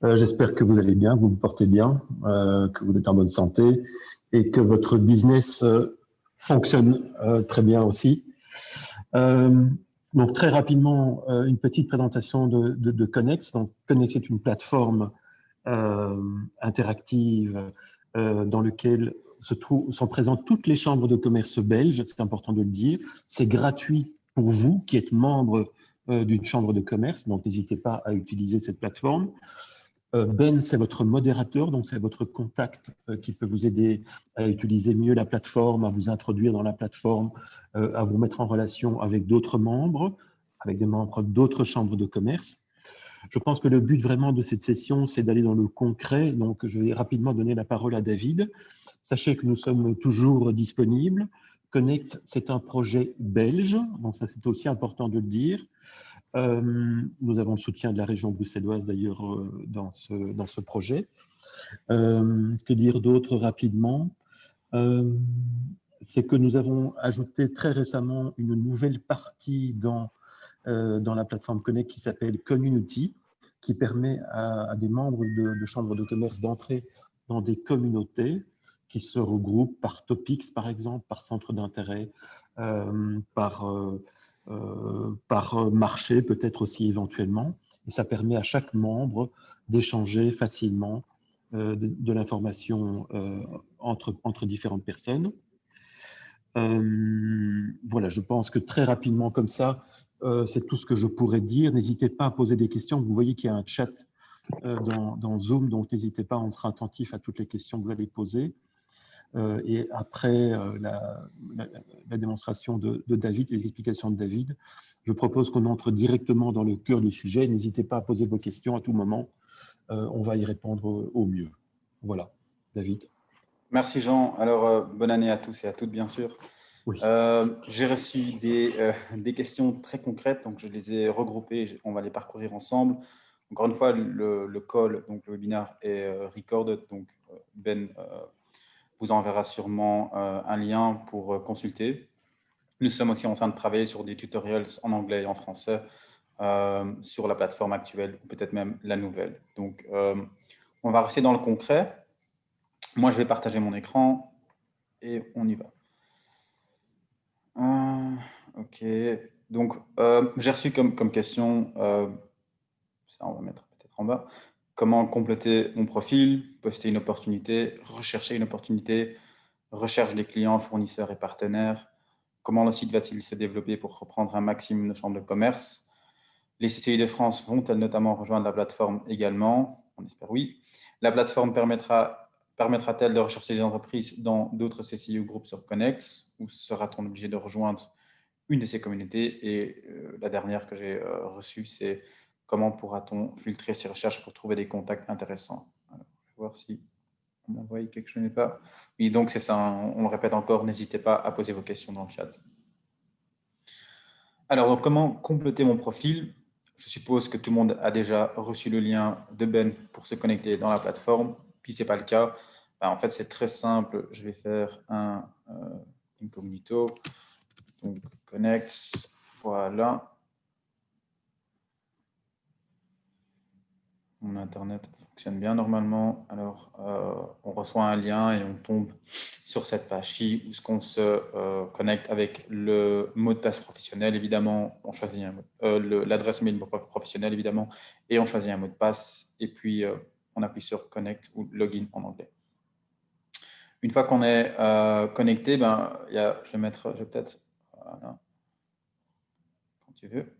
J'espère que vous allez bien, que vous vous portez bien, que vous êtes en bonne santé et que votre business fonctionne très bien aussi. Euh, donc très rapidement, une petite présentation de Connex. Donc Connex est une plateforme euh, interactive dans laquelle sont présentes toutes les chambres de commerce belges, c'est important de le dire. C'est gratuit pour vous qui êtes membre d'une chambre de commerce, donc n'hésitez pas à utiliser cette plateforme. Ben, c'est votre modérateur, donc c'est votre contact qui peut vous aider à utiliser mieux la plateforme, à vous introduire dans la plateforme, à vous mettre en relation avec d'autres membres, avec des membres d'autres chambres de commerce. Je pense que le but vraiment de cette session, c'est d'aller dans le concret. Donc, je vais rapidement donner la parole à David. Sachez que nous sommes toujours disponibles. Connect, c'est un projet belge, donc ça c'est aussi important de le dire. Nous avons le soutien de la région bruxelloise d'ailleurs dans ce projet. Que dire d'autre rapidement? Euh, c'est que nous avons ajouté très récemment une nouvelle partie dans la plateforme Connect qui s'appelle Community, qui permet à des membres de chambres de commerce d'entrer dans des communautés qui se regroupent par topics, par exemple, par centre d'intérêt, par marché peut-être aussi éventuellement. Et ça permet à chaque membre d'échanger facilement de l'information entre différentes personnes. Voilà, je pense que très rapidement comme ça, c'est tout ce que je pourrais dire. N'hésitez pas à poser des questions. Vous voyez qu'il y a un chat dans Zoom, donc n'hésitez pas, on sera attentif à toutes les questions que vous allez poser. Et après la démonstration de David, les explications de David, je propose qu'on entre directement dans le cœur du sujet. N'hésitez pas à poser vos questions à tout moment. On va y répondre au mieux. Voilà, David. Merci Jean. Alors, bonne année à tous et à toutes, bien sûr. Oui. J'ai reçu des questions très concrètes, donc je les ai regroupées, on va les parcourir ensemble. Encore une fois, le call, donc le webinaire est recorded, donc Ben vous enverra sûrement un lien pour consulter. Nous sommes aussi en train de travailler sur des tutoriels en anglais et en français sur la plateforme actuelle, ou peut-être même la nouvelle. Donc, on va rester dans le concret. Moi, je vais partager mon écran et on y va. Ok, donc j'ai reçu comme question, ça on va mettre peut-être en bas, comment compléter mon profil, poster une opportunité, rechercher une opportunité, recherche des clients, fournisseurs et partenaires, comment le site va-t-il se développer pour reprendre un maximum de chambres de commerce, les CCI de France vont-elles notamment rejoindre la plateforme également? On espère oui. La plateforme permettra-t-elle de rechercher des entreprises dans d'autres CCI ou groupes sur Connect, ou sera-t-on obligé de rejoindre une de ces communautés? Et la dernière que j'ai reçue, c'est comment pourra-t-on filtrer ces recherches pour trouver des contacts intéressants? Alors, je vais voir si on m'a envoyé quelque chose que je n'ai pas. Oui, donc c'est ça, on le répète encore, n'hésitez pas à poser vos questions dans le chat. Alors, donc, comment compléter mon profil? Je suppose que tout le monde a déjà reçu le lien de Ben pour se connecter dans la plateforme. Puis, ce n'est pas le cas. En fait, c'est très simple. Je vais faire un incognito. Donc, connect. Voilà. Mon Internet fonctionne bien normalement. Alors, on reçoit un lien et on tombe sur cette page-ci où on se connecte avec le mot de passe professionnel. Évidemment, on choisit l'adresse mail professionnelle, évidemment, et on choisit un mot de passe. Et puis, on appuie sur Connect ou Login en anglais. Une fois qu'on est connecté, je vais peut-être... Voilà. Quand tu veux.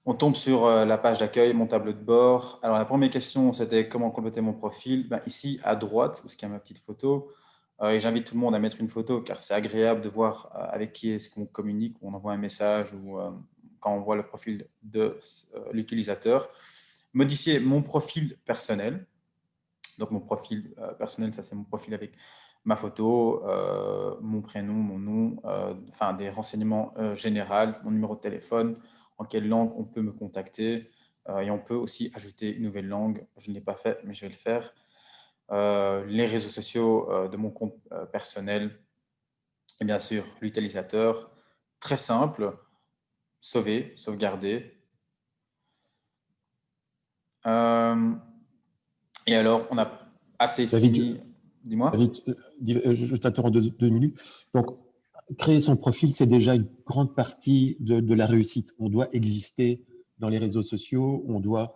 On tombe sur la page d'accueil, mon tableau de bord. Alors, la première question, c'était comment compléter mon profil. Ici, à droite, où il y a ma petite photo, et j'invite tout le monde à mettre une photo, car c'est agréable de voir avec qui est-ce qu'on communique, ou on envoie un message, ou quand on voit le profil de l'utilisateur. Modifier mon profil personnel. Donc, mon profil personnel, ça c'est mon profil avec ma photo, mon prénom, mon nom, enfin des renseignements généraux, mon numéro de téléphone, en quelle langue on peut me contacter. Et on peut aussi ajouter une nouvelle langue. Je ne l'ai pas fait, mais je vais le faire. Les réseaux sociaux de mon compte personnel. Et bien sûr, l'utilisateur. Très simple. Sauver, sauvegarder. Et alors, on a assez David, fini. Dis-moi. David, je t'interromps 2 minutes. Donc, créer son profil, c'est déjà une grande partie de la réussite. On doit exister dans les réseaux sociaux, on doit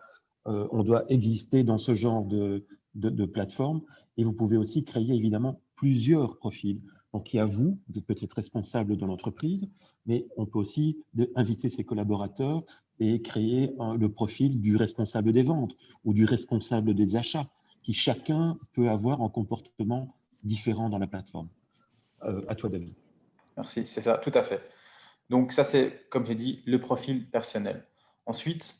exister dans ce genre de plateforme. Et vous pouvez aussi créer évidemment plusieurs profils. Donc, il y a vous êtes peut-être responsable de l'entreprise, mais on peut aussi inviter ses collaborateurs et créer le profil du responsable des ventes ou du responsable des achats, qui chacun peut avoir un comportement différent dans la plateforme. À toi, David. Merci, c'est ça, tout à fait. Donc ça, c'est, comme j'ai dit, le profil personnel. Ensuite,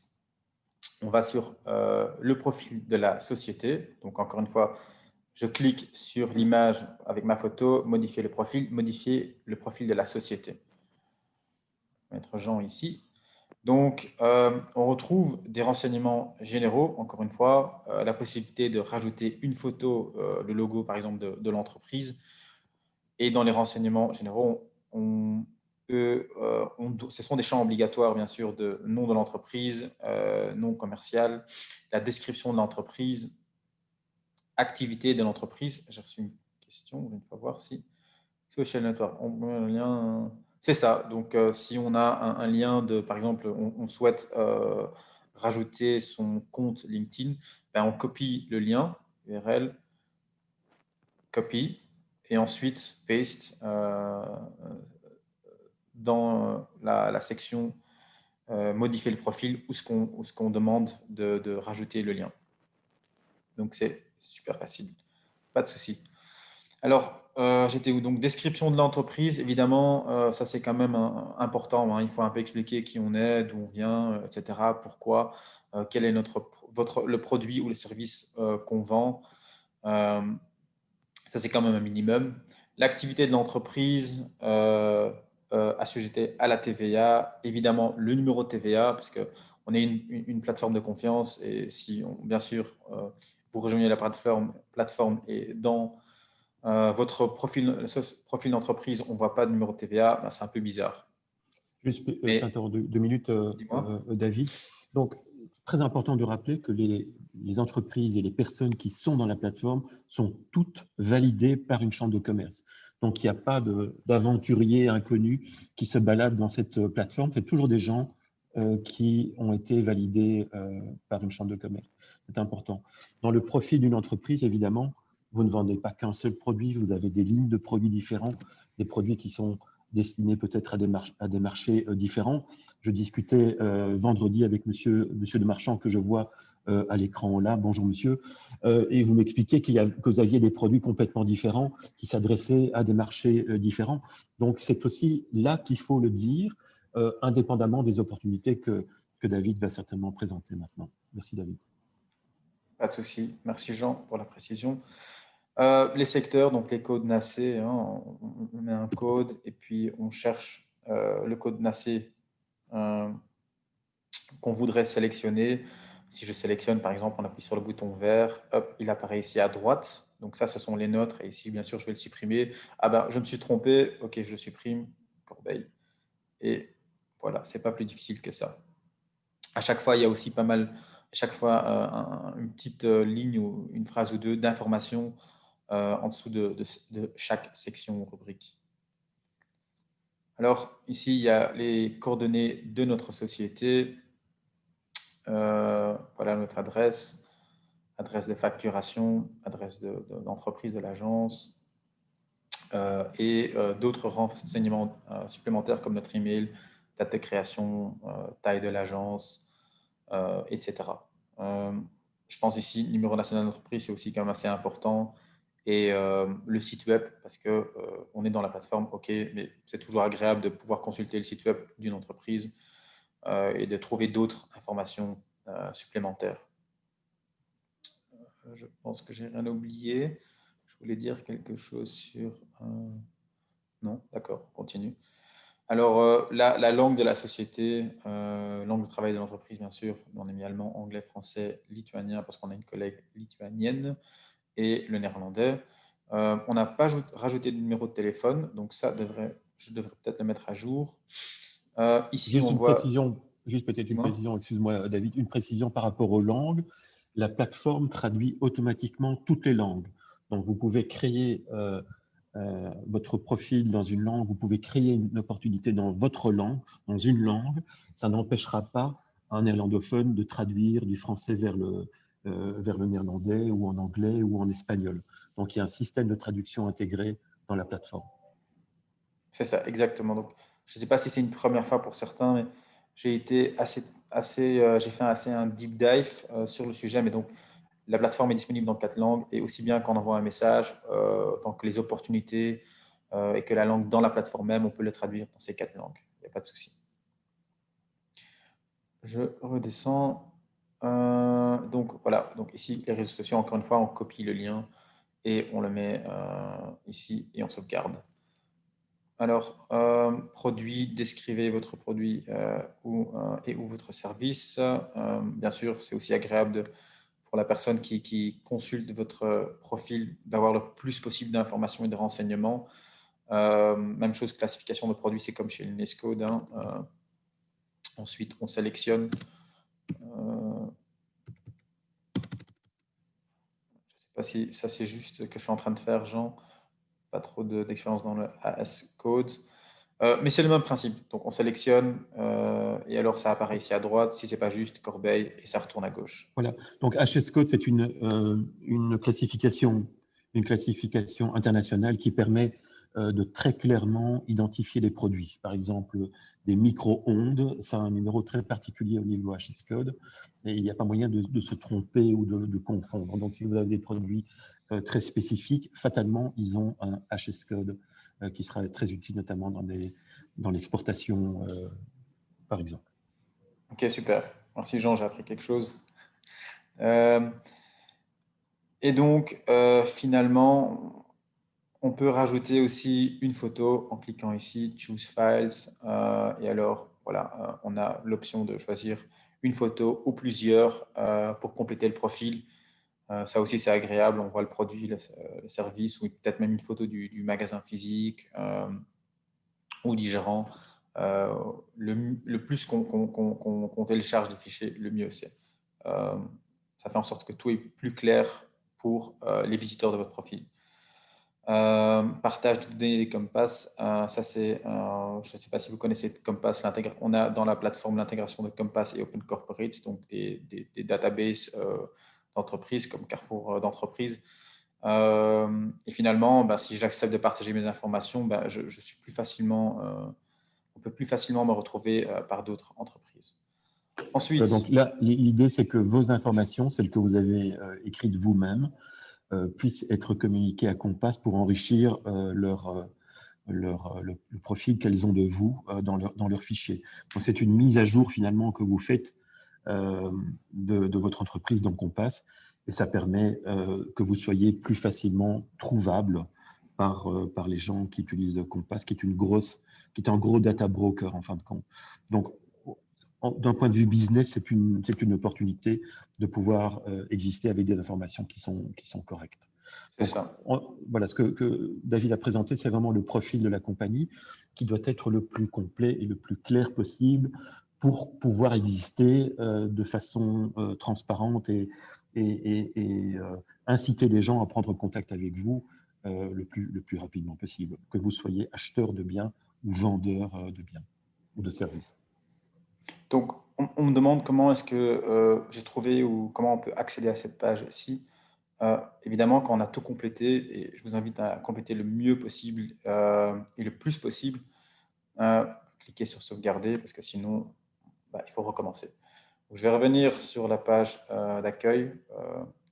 on va sur le profil de la société. Donc encore une fois, je clique sur l'image avec ma photo, modifier le profil de la société. Mettre Jean ici. Donc, on retrouve des renseignements généraux, encore une fois, la possibilité de rajouter une photo, le logo par exemple de l'entreprise. Et dans les renseignements généraux, ce sont des champs obligatoires, bien sûr, de nom de l'entreprise, nom commercial, la description de l'entreprise, activité de l'entreprise. J'ai reçu une question, je vais voir si. Social network, un lien. C'est ça. Donc, si on a un lien de, par exemple, on souhaite rajouter son compte LinkedIn, ben, on copie le lien URL, copie, et ensuite paste dans la section modifier le profil où ce qu'on demande de rajouter le lien. Donc, c'est super facile. Pas de souci. Alors, j'étais où? Donc, description de l'entreprise, évidemment, ça c'est quand même important, hein. Il faut un peu expliquer qui on est, d'où on vient, etc. Pourquoi, quel est le produit ou le service qu'on vend. Ça c'est quand même un minimum. L'activité de l'entreprise, assujettée à la TVA, évidemment le numéro de TVA, parce qu'on est une plateforme de confiance et si, bien sûr, vous rejoignez la plateforme et dans votre profil d'entreprise, on ne voit pas de numéro de TVA, ben, c'est un peu bizarre. Juste, je Mais t'interromps 2 minutes, dis-moi. David. Donc, c'est très important de rappeler que les entreprises et les personnes qui sont dans la plateforme sont toutes validées par une chambre de commerce. Donc, il n'y a pas d'aventuriers inconnus qui se baladent dans cette plateforme. C'est toujours des gens qui ont été validés par une chambre de commerce. C'est important. Dans le profil d'une entreprise, évidemment, vous ne vendez pas qu'un seul produit, vous avez des lignes de produits différents, des produits qui sont destinés peut-être à des marchés différents. Je discutais vendredi avec monsieur de Marchand que je vois à l'écran là. Bonjour monsieur. Et vous m'expliquiez que vous aviez des produits complètement différents qui s'adressaient à des marchés différents. Donc c'est aussi là qu'il faut le dire, indépendamment des opportunités que David va certainement présenter maintenant. Merci David. Pas de souci. Merci Jean pour la précision. Les secteurs, donc les codes NACE, hein, on met un code et puis on cherche le code NACE qu'on voudrait sélectionner. Si je sélectionne, par exemple, on appuie sur le bouton vert, hop, il apparaît ici à droite. Donc ça, ce sont les nôtres. Et ici, bien sûr, je vais le supprimer. Ah ben, je me suis trompé. OK, je le supprime. Corbeille. Et voilà, c'est pas plus difficile que ça. À chaque fois, il y a aussi pas mal, à chaque fois, une petite ligne ou une phrase ou deux d'information en dessous de chaque section ou rubrique. Alors, ici, il y a les coordonnées de notre société. Voilà notre adresse, adresse de facturation, adresse d'entreprise de l'agence et d'autres renseignements supplémentaires comme notre email, date de création, taille de l'agence, etc. Je pense ici, le numéro national d'entreprise, c'est aussi quand même assez important. Et le site web, parce que on est dans la plateforme, ok, mais c'est toujours agréable de pouvoir consulter le site web d'une entreprise et de trouver d'autres informations supplémentaires. Je pense que j'ai rien oublié. Je voulais dire quelque chose sur... Non, d'accord, continue. Alors, la langue de la société, langue de travail de l'entreprise, bien sûr, on a mis allemand, anglais, français, lituanien, parce qu'on a une collègue lituanienne, et le néerlandais. On n'a pas rajouté de numéro de téléphone, donc ça, je devrais peut-être le mettre à jour. Ici, Juste on une voit... précision, juste peut-être une Dis-moi. précision, excuse-moi David, une précision par rapport aux langues. la plateforme traduit automatiquement toutes les langues. Donc, vous pouvez créer votre profil dans une langue, vous pouvez créer une opportunité dans votre langue, dans une langue. Ça n'empêchera pas un néerlandophone de traduire du français vers le néerlandais ou en anglais ou en espagnol. Donc, il y a un système de traduction intégré dans la plateforme. C'est ça, exactement. Donc, je ne sais pas si c'est une première fois pour certains, mais j'ai été j'ai fait un deep dive sur le sujet, mais donc la plateforme est disponible dans 4 langues et aussi bien qu'on envoie un message, tant que les opportunités et que la langue dans la plateforme même, on peut le traduire dans ces 4 langues. Il n'y a pas de souci. Je redescends. Donc voilà, donc ici les réseaux sociaux, encore une fois, on copie le lien et on le met ici et on sauvegarde. Alors, produit, décrivez votre produit ou votre service. Bien sûr, c'est aussi agréable pour la personne qui consulte votre profil d'avoir le plus possible d'informations et de renseignements. Même chose, classification de produits, c'est comme chez l'UNESCO. Ensuite, on sélectionne. Je ne sais pas si ça c'est juste que je suis en train de faire, Jean. Pas trop d'expérience dans le AS Code. Mais c'est le même principe. Donc on sélectionne et alors ça apparaît ici à droite. Si c'est pas juste, corbeille et ça retourne à gauche. Voilà. Donc HS Code, c'est une classification internationale qui permet de très clairement identifier les produits. Par exemple, des micro-ondes, ça a un numéro très particulier au niveau HS Code et il n'y a pas moyen de se tromper ou de confondre. Donc, si vous avez des produits très spécifiques, fatalement, ils ont un HS Code qui sera très utile, notamment dans l'exportation, par exemple. Ok, super. Merci Jean, j'ai appris quelque chose. Euh, et donc, finalement, on peut rajouter aussi une photo en cliquant ici, Choose Files. Et alors, voilà, on a l'option de choisir une photo ou plusieurs pour compléter le profil. Ça aussi, c'est agréable. On voit le produit, le service, ou peut-être même une photo du magasin physique ou du gérant. Le plus qu'on télécharge des fichiers, le mieux c'est. Ça fait en sorte que tout est plus clair pour les visiteurs de votre profil. Partage de données des Compass, ça c'est, je ne sais pas si vous connaissez Compass, on a dans la plateforme l'intégration de Compass et Open Corporate, donc des databases d'entreprises comme Carrefour d'entreprises. Et finalement, si j'accepte de partager mes informations, je suis plus facilement, on peut plus facilement me retrouver par d'autres entreprises. Ensuite, Donc là, l'idée, c'est que vos informations, celles que vous avez écrites vous-même, puissent être communiquées à Compass pour enrichir le profil qu'elles ont de vous dans leur fichier. Donc, c'est une mise à jour finalement que vous faites de votre entreprise dans Compass et ça permet que vous soyez plus facilement trouvable par les gens qui utilisent Compass, qui est un gros data broker en fin de compte. Donc, d'un point de vue business, c'est une opportunité de pouvoir exister avec des informations qui sont correctes. c'est Donc, ça. voilà, ce que David a présenté, c'est vraiment le profil de la compagnie qui doit être le plus complet et le plus clair possible pour pouvoir exister de façon transparente et inciter les gens à prendre contact avec vous le plus rapidement possible, que vous soyez acheteur de biens ou vendeur de biens ou de services. Donc, on me demande comment est-ce que j'ai trouvé ou comment on peut accéder à cette page-ci. Évidemment, quand on a tout complété, et je vous invite à compléter le mieux possible et le plus possible, cliquez sur sauvegarder parce que sinon, il faut recommencer. Donc, je vais revenir sur la page d'accueil,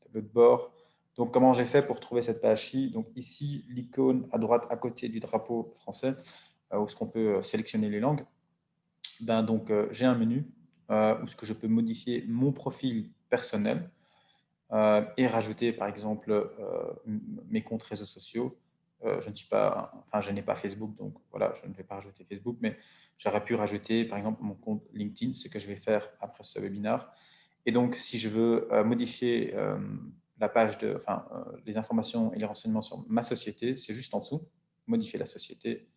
tableau de bord. Donc, comment j'ai fait pour trouver cette page-ci? Donc, ici, l'icône à droite, à côté du drapeau français, où est-ce qu'on peut sélectionner les langues. Donc, j'ai un menu où ce que je peux modifier mon profil personnel et rajouter, par exemple, mes comptes réseaux sociaux. Je n'ai pas Facebook, donc voilà, je ne vais pas rajouter Facebook, mais j'aurais pu rajouter, par exemple, mon compte LinkedIn, ce que je vais faire après ce webinaire. Et donc, si je veux modifier la page les informations et les renseignements sur ma société, c'est juste en dessous, modifier la société.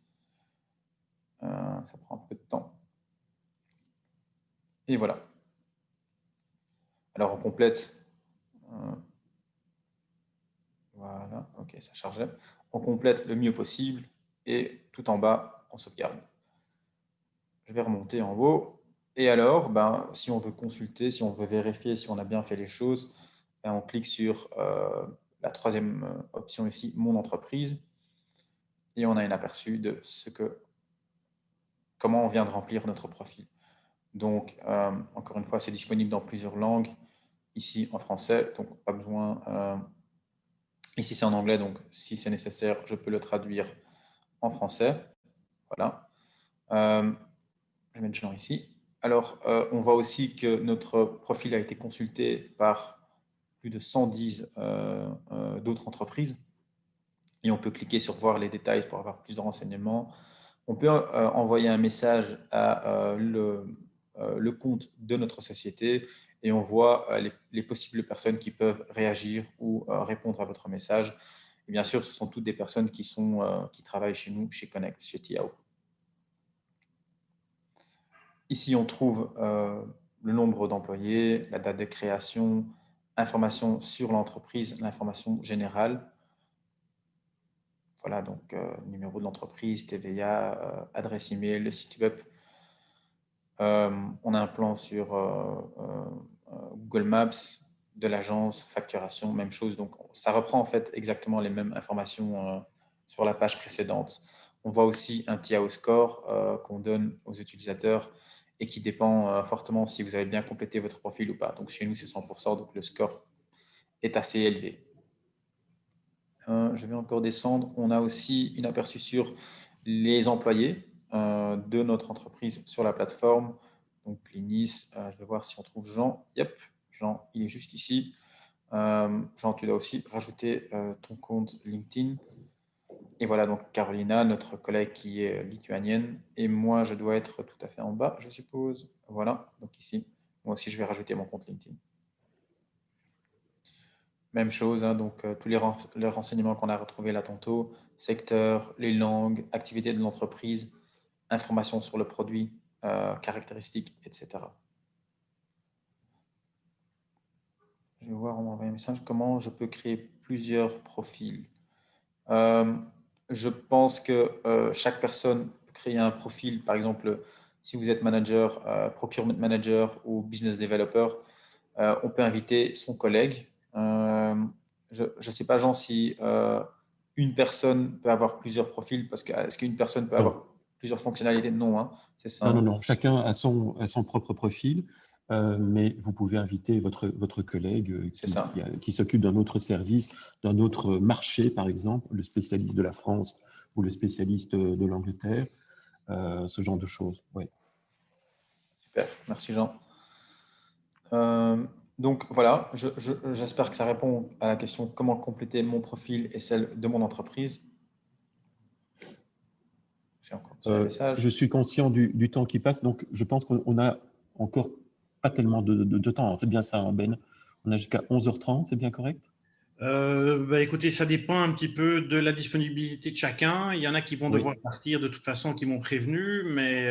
Ça prend un peu de temps. Et voilà. Alors, on complète Voilà, ok, ça chargeait. On complète le mieux possible et tout en bas, on sauvegarde. Je vais remonter en haut. Et alors, si on veut consulter, si on veut vérifier si on a bien fait les choses, on clique sur la troisième option ici, Mon entreprise. Et on a un aperçu de comment on vient de remplir notre profil. Donc, encore une fois, c'est disponible dans plusieurs langues. Ici, en français, donc pas besoin. Ici, c'est en anglais, donc si c'est nécessaire, je peux le traduire en français. Voilà. Je vais mettre genre ici. Alors, on voit aussi que notre profil a été consulté par plus de 110 d'autres entreprises. Et on peut cliquer sur voir les détails pour avoir plus de renseignements. On peut envoyer un message à le compte de notre société et on voit les possibles personnes qui peuvent réagir ou répondre à votre message. Et bien sûr, ce sont toutes des personnes qui travaillent chez nous, chez Connect, chez Tiao. Ici, on trouve le nombre d'employés, la date de création, information sur l'entreprise, l'information générale. Voilà, donc numéro de l'entreprise, TVA, adresse email, le site web. On a un plan sur Google Maps, de l'agence, facturation, même chose. Donc, ça reprend en fait exactement les mêmes informations sur la page précédente. On voit aussi un TIAO score qu'on donne aux utilisateurs et qui dépend fortement si vous avez bien complété votre profil ou pas. Donc, chez nous, c'est 100%, donc le score est assez élevé. Je vais encore descendre. On a aussi une aperçu sur les employés de notre entreprise sur la plateforme. Donc, Clinis, je vais voir si on trouve Jean. Yep, Jean, il est juste ici. Jean, tu dois aussi rajouter ton compte LinkedIn. Et voilà, donc Carolina, notre collègue qui est lituanienne. Et moi, je dois être tout à fait en bas, je suppose. Voilà, donc ici, moi aussi, je vais rajouter mon compte LinkedIn. Même chose, hein, donc tous les renseignements qu'on a retrouvés là tantôt, secteur, les langues, activités de l'entreprise, informations sur le produit, caractéristiques, etc. Je vais voir, on m'a envoyé un message, comment je peux créer plusieurs profils. Je pense que chaque personne peut créer un profil, par exemple, si vous êtes manager, procurement manager ou business developer, on peut inviter son collègue. Je ne sais pas, Jean, si une personne peut avoir plusieurs profils, parce que est-ce qu'une personne peut avoir plusieurs fonctionnalités? Non, hein, c'est ça. Non. Chacun a son propre profil, mais vous pouvez inviter votre collègue qui s'occupe d'un autre service, d'un autre marché, par exemple, le spécialiste de la France ou le spécialiste de l'Angleterre, ce genre de choses. Ouais. Super, merci Jean. Donc voilà, j'espère que ça répond à la question comment compléter mon profil et celle de mon entreprise. J'ai encore un message. Je suis conscient du temps qui passe, donc je pense qu'on a encore pas tellement de temps. C'est bien ça, hein, Ben? On a jusqu'à 11h30, c'est bien correct? Écoutez, ça dépend un petit peu de la disponibilité de chacun. Il y en a qui vont devoir partir de toute façon, qui m'ont prévenu, mais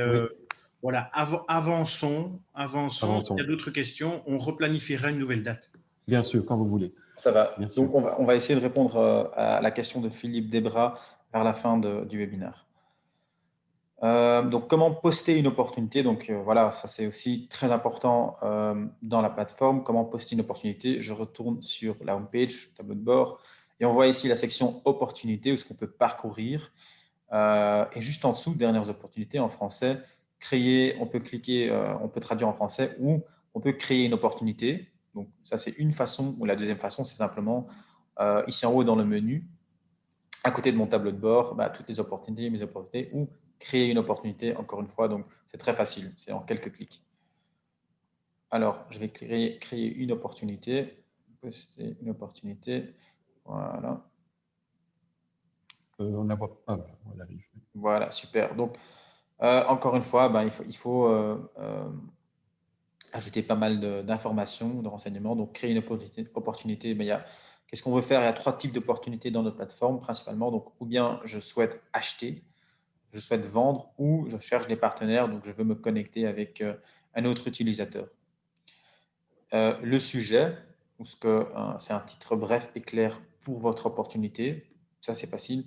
voilà, avançons. Il y a d'autres questions. On replanifiera une nouvelle date. Bien sûr, quand vous voulez. Ça va. Donc, on va essayer de répondre à la question de Philippe Desbras vers la fin du webinaire. Donc, comment poster une opportunité? Donc, voilà, ça c'est aussi très important dans la plateforme. Comment poster une opportunité? Je retourne sur la homepage, tableau de bord, et on voit ici la section opportunités où ce qu'on peut parcourir. Et juste en dessous, dernières opportunités en français, créer, on peut cliquer, on peut traduire en français ou on peut créer une opportunité. Donc, ça c'est une façon, ou la deuxième façon, c'est simplement ici en haut dans le menu, à côté de mon tableau de bord, toutes les opportunités, mes opportunités, ou créer une opportunité, encore une fois. Donc, c'est très facile, c'est en quelques clics. Alors, je vais créer une opportunité, poster une opportunité. Voilà. On la voit pas. Voilà, voilà, super. Donc, encore une fois, il faut ajouter pas mal d'informations, de renseignements. Donc, créer une opportunité. Qu'est-ce qu'on veut faire? Il y a 3 types d'opportunités dans notre plateforme, principalement. Donc, ou bien je souhaite acheter, je souhaite vendre, ou je cherche des partenaires. Donc, je veux me connecter avec un autre utilisateur. Le sujet, ou ce que c'est un titre bref et clair pour votre opportunité. Ça, c'est facile.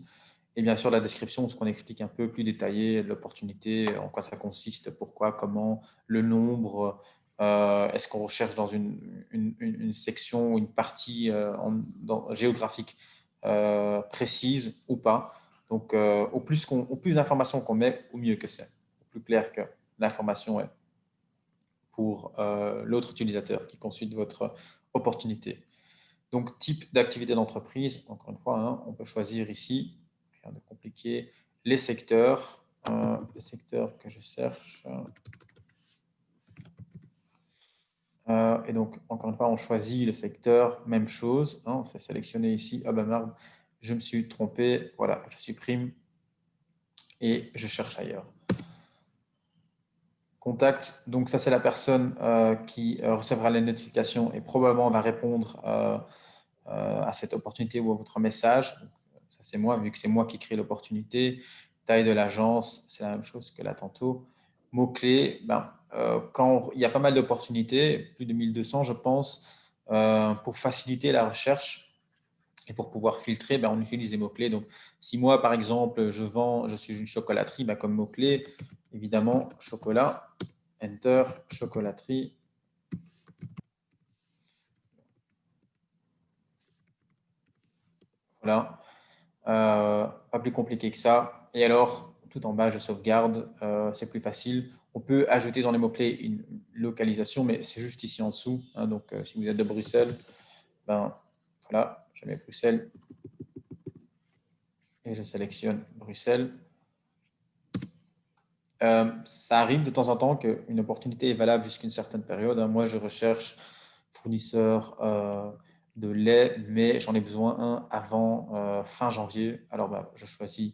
Et bien sûr, la description, ce qu'on explique un peu plus détaillé, l'opportunité, en quoi ça consiste, pourquoi, comment, le nombre, est-ce qu'on recherche dans une section ou une partie géographique précise ou pas. Donc, au plus d'informations qu'on met, au mieux que c'est. Au plus clair que l'information est pour l'autre utilisateur qui consulte votre opportunité. Donc, type d'activité d'entreprise, encore une fois, hein, on peut choisir ici, rien de compliqué, les secteurs que je cherche. Et donc, encore une fois, on choisit le secteur, même chose, hein, c'est sélectionné ici. Ah ben merde, je me suis trompé, voilà, je supprime et je cherche ailleurs. Contact, donc ça c'est la personne qui recevra les notifications et probablement va répondre à cette opportunité ou à votre message. Donc, ça c'est moi, vu que c'est moi qui crée l'opportunité. Taille de l'agence, c'est la même chose que là tantôt. Mots-clés, quand il y a pas mal d'opportunités, plus de 1200 je pense, pour faciliter la recherche et pour pouvoir filtrer, on utilise des mots-clés. Donc, si moi, par exemple, je suis une chocolaterie, comme mot-clé, évidemment, chocolat, enter, chocolaterie. Voilà. Pas plus compliqué que ça. Et alors, tout en bas, je sauvegarde. C'est plus facile. On peut ajouter dans les mots-clés une localisation, mais c'est juste ici en dessous. Hein, donc, si vous êtes de Bruxelles, voilà, je mets Bruxelles et je sélectionne Bruxelles. Ça arrive de temps en temps qu'une opportunité est valable jusqu'à une certaine période. Moi, je recherche fournisseur de lait, mais j'en ai besoin un avant fin janvier. Alors, je choisis,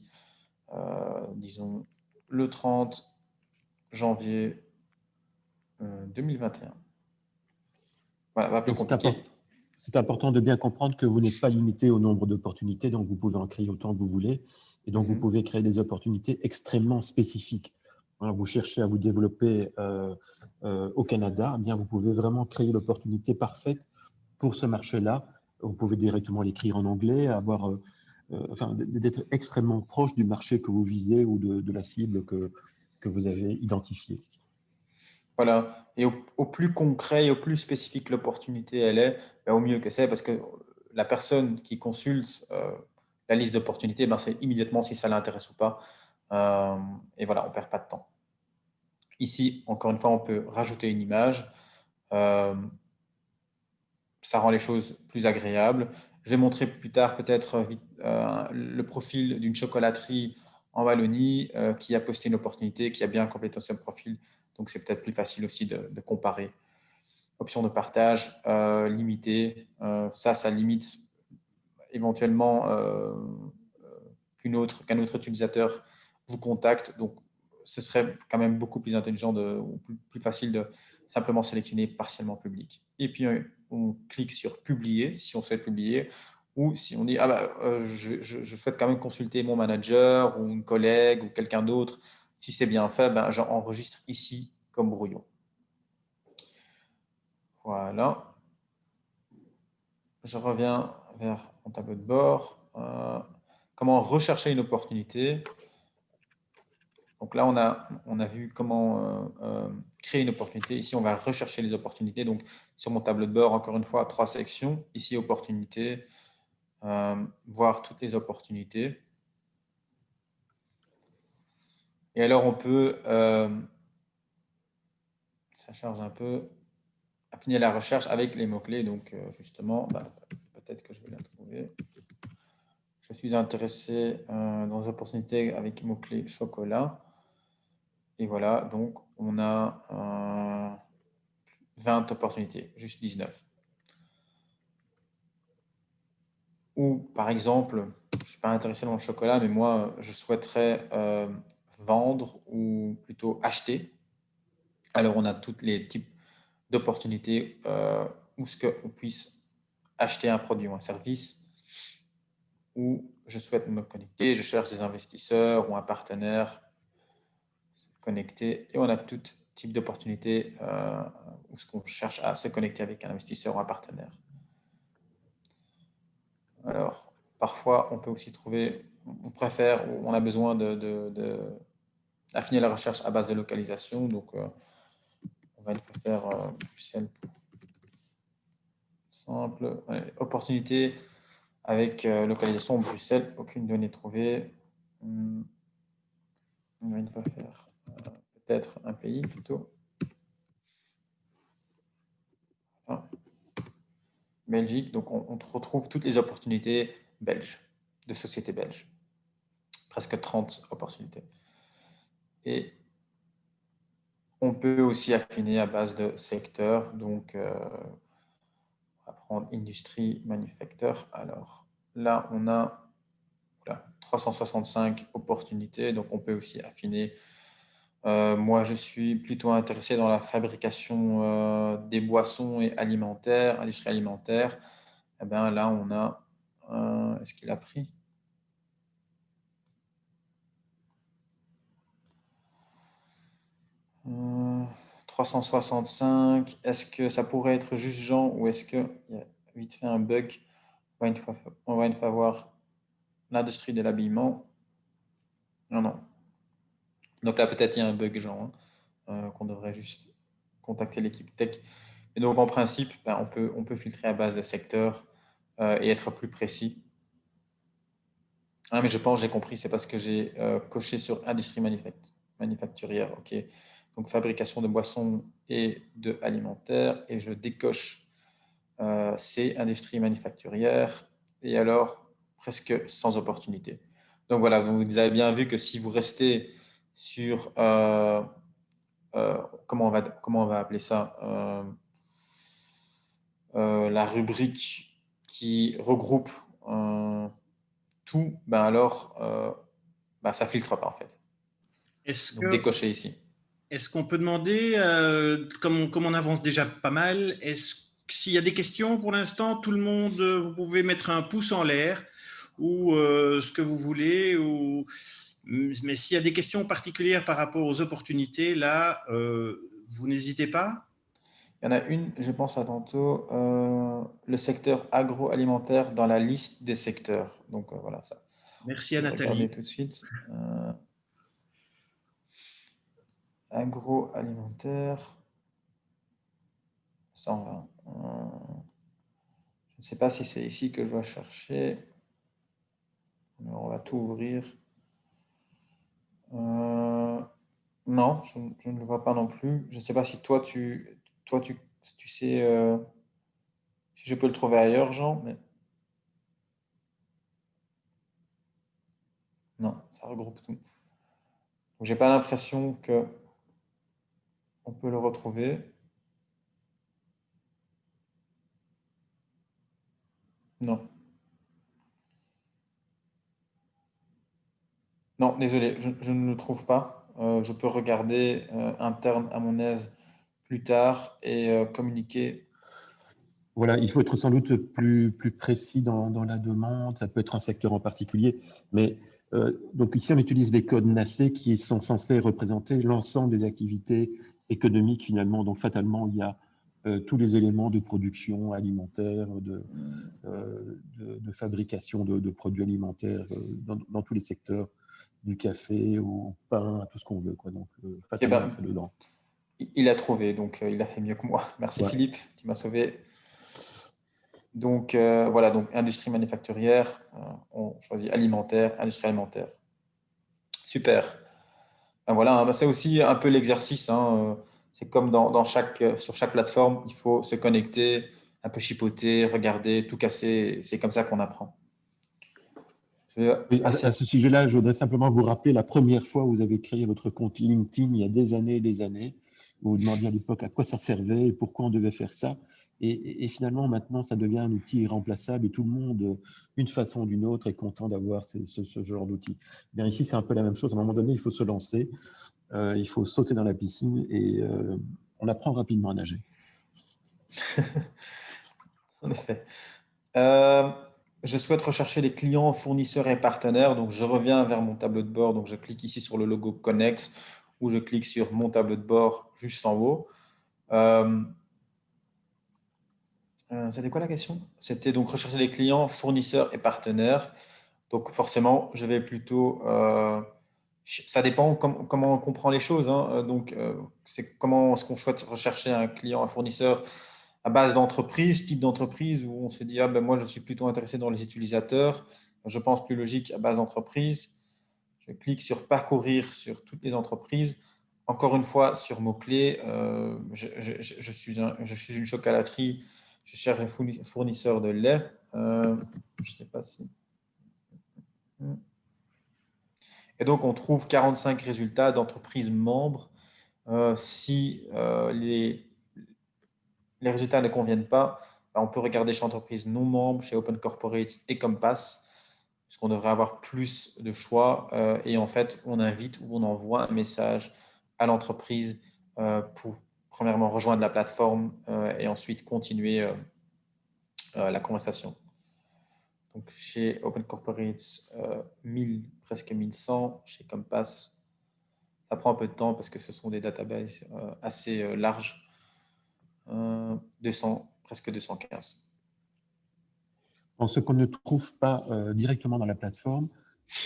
disons, le 30 janvier 2021. Voilà, pas plus Donc, compliqué. c'est important de bien comprendre que vous n'êtes pas limité au nombre d'opportunités, donc vous pouvez en créer autant que vous voulez. Et donc, vous pouvez créer des opportunités extrêmement spécifiques. Alors, vous cherchez à vous développer au Canada, bien, vous pouvez vraiment créer l'opportunité parfaite pour ce marché-là. Vous pouvez directement l'écrire en anglais, d'être extrêmement proche du marché que vous visez ou de la cible que vous avez identifiée. Voilà. Et au plus concret et au plus spécifique l'opportunité elle est, au mieux que c'est, parce que la personne qui consulte la liste d'opportunités, c'est immédiatement si ça l'intéresse ou pas. Et voilà, on ne perd pas de temps. Ici, encore une fois, on peut rajouter une image. Ça rend les choses plus agréables. Je vais montrer plus tard peut-être le profil d'une chocolaterie en Wallonie qui a posté une opportunité, qui a bien complété son profil. Donc, c'est peut-être plus facile aussi de comparer. Option de partage limitée. Ça limite éventuellement qu'un autre utilisateur vous contacte. Donc, ce serait quand même beaucoup plus intelligent ou plus facile de simplement sélectionner partiellement public. Et puis, on clique sur publier si on souhaite publier, ou si on dit je souhaite quand même consulter mon manager ou une collègue ou quelqu'un d'autre. Si c'est bien fait, j'enregistre ici comme brouillon. Voilà. Je reviens vers mon tableau de bord. Comment rechercher une opportunité. Donc là, on a vu comment créer une opportunité. Ici, on va rechercher les opportunités. Donc, sur mon tableau de bord, encore une fois, 3 sections. Ici, opportunités, voir toutes les opportunités. Et alors, on peut, ça charge un peu, finir la recherche avec les mots-clés. Donc, justement, peut-être que je vais la trouver. Je suis intéressé dans les opportunités avec mots-clés chocolat. Et voilà, donc on a 20 opportunités, juste 19. Ou par exemple, je ne suis pas intéressé dans le chocolat, mais moi, je souhaiterais vendre ou plutôt acheter. Alors, on a tous les types d'opportunités où ce qu'on puisse acheter un produit ou un service, ou je souhaite me connecter, je cherche des investisseurs ou un partenaire connecté, et on a tout type d'opportunités où ce qu'on cherche à se connecter avec un investisseur ou un partenaire. Alors, parfois, on peut aussi trouver, on préfère, ou on a besoin d'affiner la recherche à base de localisation. Donc, on va une fois faire Bruxelles simple. Allez, opportunité avec localisation Bruxelles, aucune donnée trouvée. On va une fois faire peut-être un pays plutôt. Voilà. Belgique, donc on retrouve toutes les opportunités belges, de sociétés belges. Presque 30 opportunités. Et on peut aussi affiner à base de secteurs. Donc, on va prendre industrie, manufacture. Alors là, on a 365 opportunités. Donc, on peut aussi affiner. Moi, je suis plutôt intéressé dans la fabrication des boissons et alimentaires, industrie alimentaire. Eh bien, là, on a. Est-ce qu'il a pris? Euh, 365. Est-ce que ça pourrait être juste Jean ou est-ce qu'il y a vite fait un bug? On va une fois voir l'industrie de l'habillement. Non, non. Donc là, peut-être il y a un bug, Jean, qu'on devrait juste contacter l'équipe tech. Et donc, en principe, ben, on peut filtrer à base de secteur et être plus précis. Ah, mais je pense, j'ai compris, c'est parce que j'ai coché sur industrie manufacturière. OK. Donc, fabrication de boissons et de alimentaire. Et je décoche c'est industrie manufacturière. Et alors, presque sans opportunité. Donc, voilà, vous avez bien vu que si vous restez sur, comment on va appeler ça la rubrique qui regroupe tout, ben alors, ben ça ne filtre pas en fait. Est-ce Donc, que décochez ici. Est-ce qu'on peut demander, comme on avance déjà pas mal, s'il y a des questions pour l'instant, tout le monde, vous pouvez mettre un pouce en l'air ou ce que vous voulez. Mais s'il y a des questions particulières par rapport aux opportunités, là, vous n'hésitez pas. Il y en a une, je pense à tantôt, le secteur agroalimentaire dans la liste des secteurs. Donc, voilà ça. Merci à Je vais regarder Nathalie. tout de suite. Agroalimentaire, 120. Je ne sais pas si c'est ici que je dois chercher. Alors, on va tout ouvrir. Non, je ne le vois pas non plus. Je ne sais pas si tu sais si je peux le trouver ailleurs, Jean, mais non, ça regroupe tout. Donc, j'ai pas l'impression que on peut le retrouver. Non. Non, désolé, je ne le trouve pas. Je peux regarder interne à mon aise plus tard et communiquer. Voilà, il faut être sans doute plus précis dans la demande. Ça peut être un secteur en particulier, mais donc ici on utilise les codes NACE qui sont censés représenter l'ensemble des activités économiques finalement. Donc fatalement, il y a tous les éléments de production alimentaire, de fabrication de produits alimentaires dans tous les secteurs, du café au pain, à tout ce qu'on veut, quoi. Donc Eh fatalement, il y a ben, ça dedans. il a trouvé, donc il a fait mieux que moi. Merci Ouais. Philippe, tu m'as sauvé. Donc voilà, donc industrie manufacturière, on choisit alimentaire, industrie alimentaire. Super. Ben voilà, hein, ben c'est aussi un peu l'exercice, hein, c'est comme sur chaque plateforme, il faut se connecter, un peu chipoter, regarder, tout casser. C'est comme ça qu'on apprend. Je vais Et passer. à ce sujet-là, je voudrais simplement vous rappeler la première fois où vous avez créé votre compte LinkedIn il y a des années et des années. Vous vous demandiez à l'époque à quoi ça servait et pourquoi on devait faire ça. Et finalement, maintenant, ça devient un outil irremplaçable et tout le monde, d'une façon ou d'une autre, est content d'avoir ce genre d'outil. Bien ici, c'est un peu la même chose. À un moment donné, il faut se lancer, il faut sauter dans la piscine et on apprend rapidement à nager. En effet. Euh, je souhaite rechercher les clients, fournisseurs et partenaires. Donc, je reviens vers mon tableau de bord. Donc, je clique ici sur le logo Connect ou je clique sur mon tableau de bord juste en haut. C'était quoi la question? C'était donc rechercher des clients, fournisseurs et partenaires. Donc forcément, je vais plutôt… ça dépend comment on comprend les choses, hein. C'est comment est-ce qu'on souhaite rechercher un client, un fournisseur à base d'entreprise, type d'entreprise, où on se dit, ah ben moi, je suis plutôt intéressé dans les utilisateurs. Je pense plus logique à base d'entreprise. Je clique sur parcourir sur toutes les entreprises. Encore une fois, sur mots-clés, je suis une chocolaterie, je cherche un fournisseur de lait. Je ne sais pas si… Et donc, on trouve 45 résultats d'entreprises membres. Si les résultats ne conviennent pas, ben, on peut regarder chez entreprises non membres, chez Open Corporates et Compass, puisqu'on devrait avoir plus de choix. Et en fait, on invite ou on envoie un message à l'entreprise pour, premièrement, rejoindre la plateforme et ensuite continuer la conversation. Donc, chez Open Corporates, 1000, presque 1100. Chez Compass, ça prend un peu de temps parce que ce sont des databases assez larges. 200, presque 215. En ce qu'on ne trouve pas directement dans la plateforme,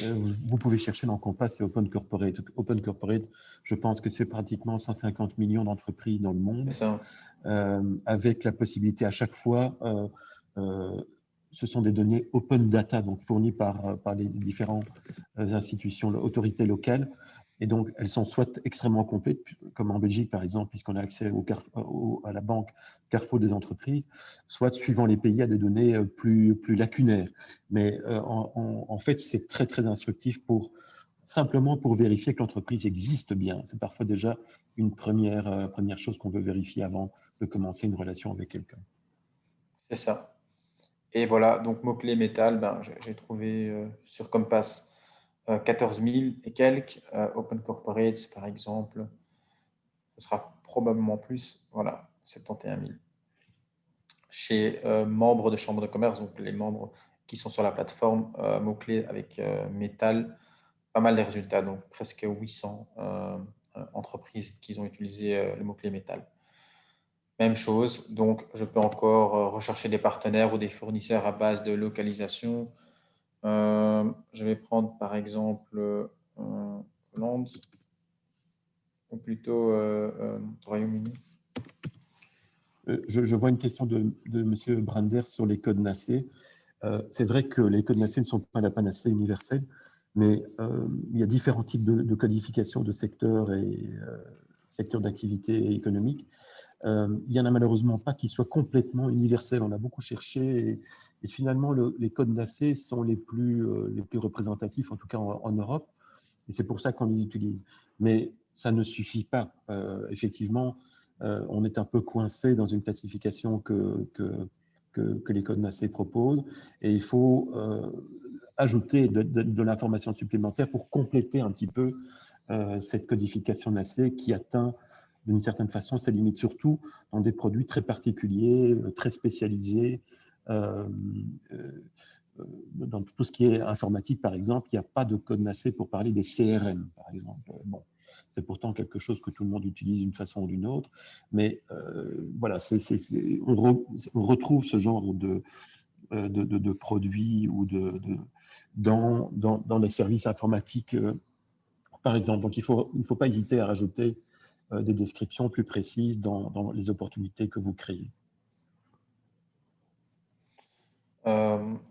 vous pouvez chercher dans Compass et Open Corporate. Open Corporate, je pense que c'est pratiquement 150 millions d'entreprises dans le monde, avec la possibilité à chaque fois, ce sont des données open data, donc fournies par les différentes institutions, autorités locales. Et donc, elles sont soit extrêmement complètes, comme en Belgique par exemple, puisqu'on a accès à la banque Carrefour des entreprises, soit suivant les pays, à des données plus lacunaires. Mais en fait, c'est très, très instructif simplement pour vérifier que l'entreprise existe bien. C'est parfois déjà une première chose qu'on veut vérifier avant de commencer une relation avec quelqu'un. C'est ça. Et voilà, donc mot-clé métal, ben, j'ai trouvé sur Compass 14 000 et quelques. Open Corporates, par exemple, ce sera probablement plus. Voilà, 71 000. Chez membres de chambre de commerce, donc les membres qui sont sur la plateforme, mot-clé avec métal, pas mal de résultats, donc presque 800 entreprises qui ont utilisé le mot-clé métal. Même chose, donc je peux encore rechercher des partenaires ou des fournisseurs à base de localisation. Je vais prendre par exemple Hollande ou plutôt Royaume-Uni. Je vois une question de M. Brander sur les codes NACE. C'est vrai que les codes NACE ne sont pas la panacée universelle, mais il y a différents types de codification de secteurs et secteurs d'activité économique. Il n'y en a malheureusement pas qui soient complètement universels. On a beaucoup cherché et finalement, les codes NACE sont les plus représentatifs, en tout cas en Europe, et c'est pour ça qu'on les utilise. Mais ça ne suffit pas. Effectivement, on est un peu coincé dans une classification que les codes NACE proposent, et il faut ajouter de l'information supplémentaire pour compléter un petit peu cette codification NACE qui atteint d'une certaine façon ses limites, surtout dans des produits très particuliers, très spécialisés. Dans tout ce qui est informatique, par exemple, il n'y a pas de code NACE pour parler des CRM, par exemple. Bon, c'est pourtant quelque chose que tout le monde utilise d'une façon ou d'une autre, mais voilà, on retrouve ce genre de produits ou dans les services informatiques, par exemple. Donc, il ne faut pas hésiter à rajouter des descriptions plus précises dans les opportunités que vous créez.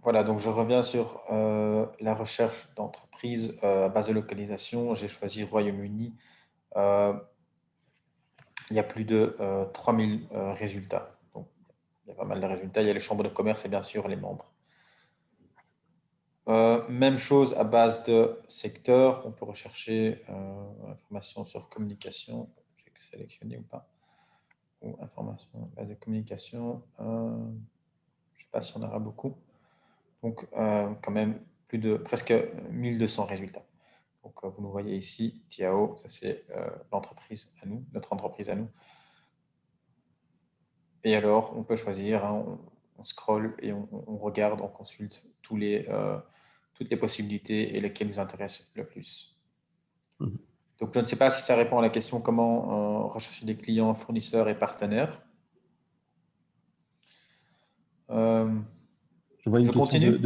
Voilà, donc je reviens sur la recherche d'entreprise à base de localisation. J'ai choisi Royaume-Uni. Il y a plus de 3000 résultats. Donc, il y a pas mal de résultats. Il y a les chambres de commerce et bien sûr les membres. Même chose à base de secteur. On peut rechercher information sur communication. J'ai sélectionné ou pas. Ou information à base de communication. Je ne sais pas si on aura beaucoup. Donc, quand même, plus de presque 1200 résultats. Donc, vous nous voyez ici, Tiao, ça c'est l'entreprise à nous, notre entreprise à nous. Et alors, on peut choisir, hein, on scrolle et on regarde, on consulte toutes les possibilités et lesquelles nous intéressent le plus. Donc, je ne sais pas si ça répond à la question comment rechercher des clients, fournisseurs et partenaires. Je voyais je une question continue.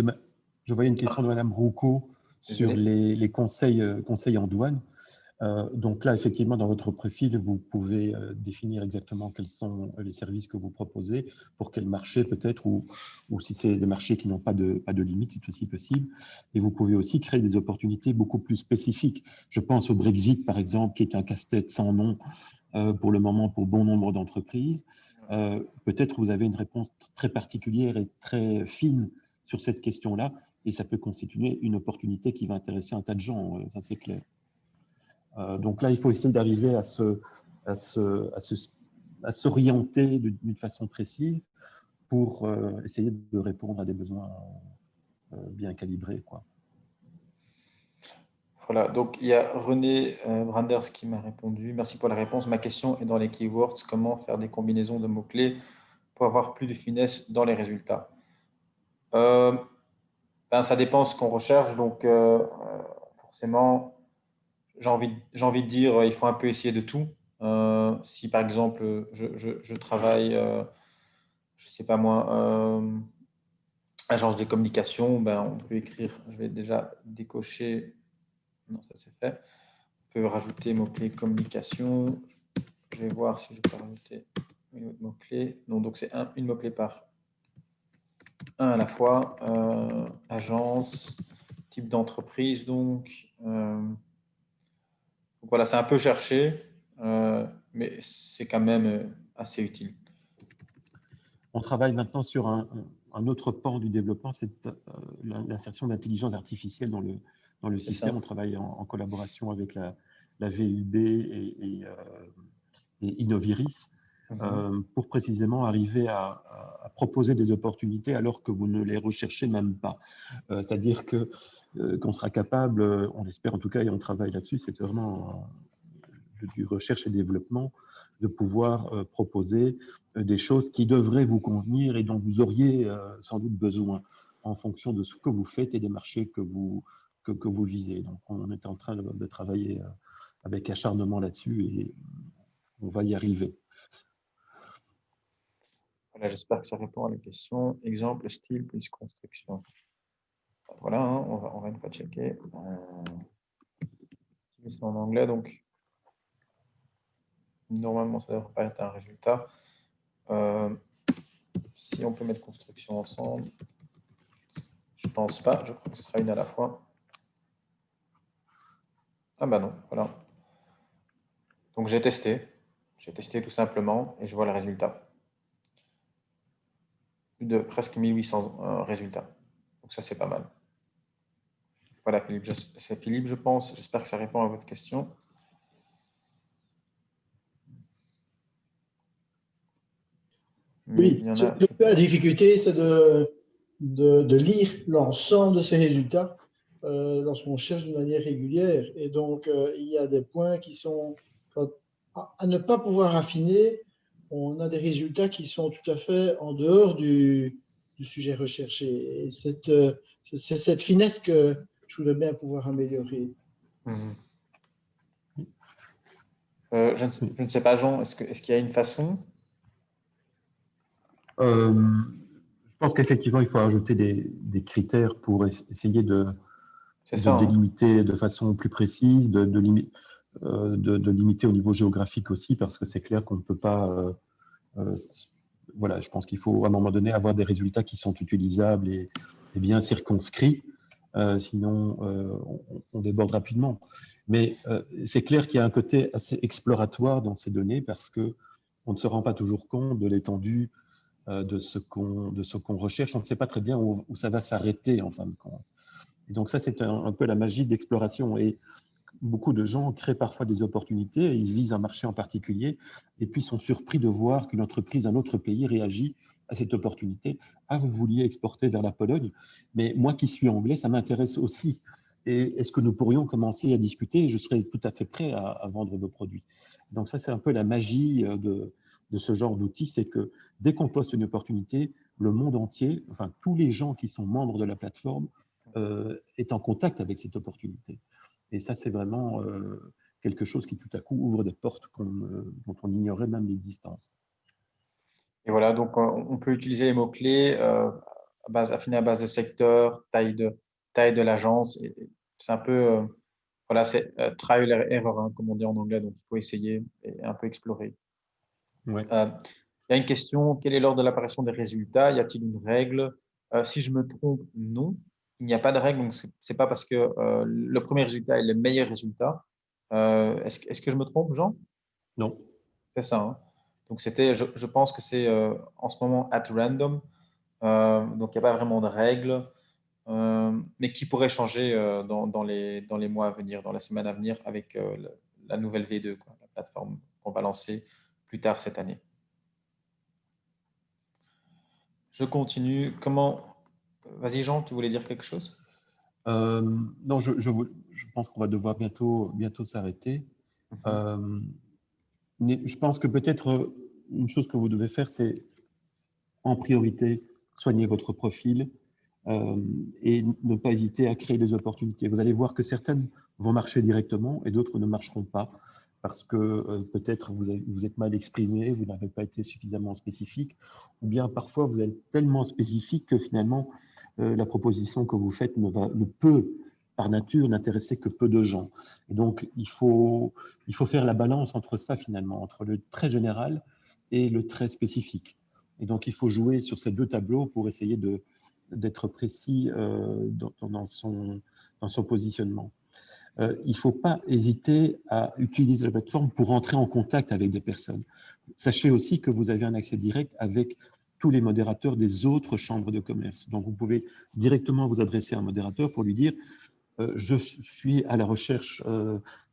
je voyais une question de Madame Roucault sur Désolé. les conseils en douane. Donc là, effectivement, dans votre profil, vous pouvez définir exactement quels sont les services que vous proposez, pour quel marché peut-être, ou si c'est des marchés qui n'ont pas de limite, c'est aussi possible. Et vous pouvez aussi créer des opportunités beaucoup plus spécifiques. Je pense au Brexit, par exemple, qui est un casse-tête sans nom pour le moment pour bon nombre d'entreprises. Peut-être vous avez une réponse très particulière et très fine sur cette question-là, et ça peut constituer une opportunité qui va intéresser un tas de gens, ça c'est clair. Donc là, il faut essayer d'arriver à s'orienter d'une façon précise pour essayer de répondre à des besoins bien calibrés, quoi. Voilà, donc il y a René Branders qui m'a répondu. Merci pour la réponse. Ma question est dans les keywords. Comment faire des combinaisons de mots-clés pour avoir plus de finesse dans les résultats? Ça dépend ce qu'on recherche. Donc, forcément, j'ai envie de dire, il faut un peu essayer de tout. Si par exemple, je travaille, je sais pas moi, agence de communication, on peut écrire, je vais déjà décocher, non, ça c'est fait. On peut rajouter mot-clé communication. Je vais voir si je peux rajouter une autre mot-clé. Non, donc c'est une mot-clé par un à la fois. Agence, type d'entreprise, donc. Donc voilà, c'est un peu cherché, mais c'est quand même assez utile. On travaille maintenant sur un autre pan du développement, c'est l'insertion d'intelligence artificielle dans le C'est système. ça. On travaille en collaboration avec la VUB et Innoviris pour précisément arriver à proposer des opportunités alors que vous ne les recherchez même pas. C'est-à-dire qu'on sera capable, on l'espère en tout cas, et on travaille là-dessus, c'est vraiment du recherche et développement, de pouvoir proposer des choses qui devraient vous convenir et dont vous auriez sans doute besoin en fonction de ce que vous faites et des marchés que vous visez. Donc, on est en train de travailler avec acharnement là-dessus et on va y arriver. Voilà, j'espère que ça répond à la question. Exemple, style plus construction. Voilà, hein, on va une fois checker. C'est en anglais, donc normalement, ça ne devrait pas être un résultat. Si on peut mettre construction ensemble, je ne pense pas. Je crois que ce sera une à la fois. Ah bah non, voilà. Donc j'ai testé tout simplement et je vois le résultat. Plus de presque 1800 résultats. Donc ça, c'est pas mal. Voilà, Philippe, c'est Philippe, je pense. J'espère que ça répond à votre question. Mais Oui, il y en a. la difficulté, c'est de lire l'ensemble de ces résultats lorsqu'on cherche de manière régulière. Et donc, il y a des points qui sont à ne pas pouvoir affiner. On a des résultats qui sont tout à fait en dehors du sujet recherché. Et c'est cette finesse que je voudrais bien pouvoir améliorer. Je ne sais pas, Jean, est-ce qu'il y a une façon? Je pense qu'effectivement, il faut ajouter des critères pour essayer de Ça, hein. délimiter de façon plus précise, de limiter au niveau géographique aussi, parce que c'est clair qu'on ne peut pas. Voilà, je pense qu'il faut à un moment donné avoir des résultats qui sont utilisables et bien circonscrits, sinon on déborde rapidement. Mais c'est clair qu'il y a un côté assez exploratoire dans ces données parce que on ne se rend pas toujours compte de l'étendue de ce qu'on recherche. On ne sait pas très bien où ça va s'arrêter en fin de compte. Et donc ça, c'est un peu la magie de l'exploration. Et beaucoup de gens créent parfois des opportunités, ils visent un marché en particulier, et puis sont surpris de voir qu'une entreprise d'un autre pays réagit à cette opportunité. Ah, vous vouliez exporter vers la Pologne, mais moi qui suis anglais, ça m'intéresse aussi. Et est-ce que nous pourrions commencer à discuter? Je serais tout à fait prêt à vendre vos produits. Donc ça, c'est un peu la magie de ce genre d'outil, c'est que dès qu'on poste une opportunité, le monde entier, enfin tous les gens qui sont membres de la plateforme, est en contact avec cette opportunité. Et ça, c'est vraiment quelque chose qui tout à coup ouvre des portes dont on ignorait même l'existence. Et voilà, donc on peut utiliser les mots-clés affinés à base de secteur, taille de l'agence. C'est un peu, voilà, c'est trial and error, hein, comme on dit en anglais, donc il faut essayer et un peu explorer. Ouais. Il y a une question, quel est l'ordre de l'apparition des résultats? Y a-t-il une règle? Si je me trompe, non. Il n'y a pas de règle, donc c'est pas parce que le premier résultat est le meilleur résultat. Est-ce que je me trompe, Jean? Non. C'est ça, hein. Donc je pense que c'est en ce moment at random. Donc il n'y a pas vraiment de règle, mais qui pourrait changer dans les mois à venir, dans la semaine à venir avec la nouvelle V2, quoi, la plateforme qu'on va lancer plus tard cette année. Je continue. Vas-y, Jean, tu voulais dire quelque chose? Non, je pense qu'on va devoir bientôt s'arrêter. Je pense que peut-être une chose que vous devez faire, c'est en priorité soigner votre profil et ne pas hésiter à créer des opportunités. Vous allez voir que certaines vont marcher directement et d'autres ne marcheront pas parce que peut-être vous êtes mal exprimé, vous n'avez pas été suffisamment spécifique, ou bien parfois vous êtes tellement spécifique que finalement la proposition que vous faites ne peut par nature n'intéresser que peu de gens. Et donc il faut faire la balance entre ça finalement, entre le très général et le très spécifique. Et donc il faut jouer sur ces deux tableaux pour essayer d'être précis dans son positionnement. Il ne faut pas hésiter à utiliser la plateforme pour entrer en contact avec des personnes. Sachez aussi que vous avez un accès direct avec tous les modérateurs des autres chambres de commerce. Donc, vous pouvez directement vous adresser à un modérateur pour lui dire je suis à la recherche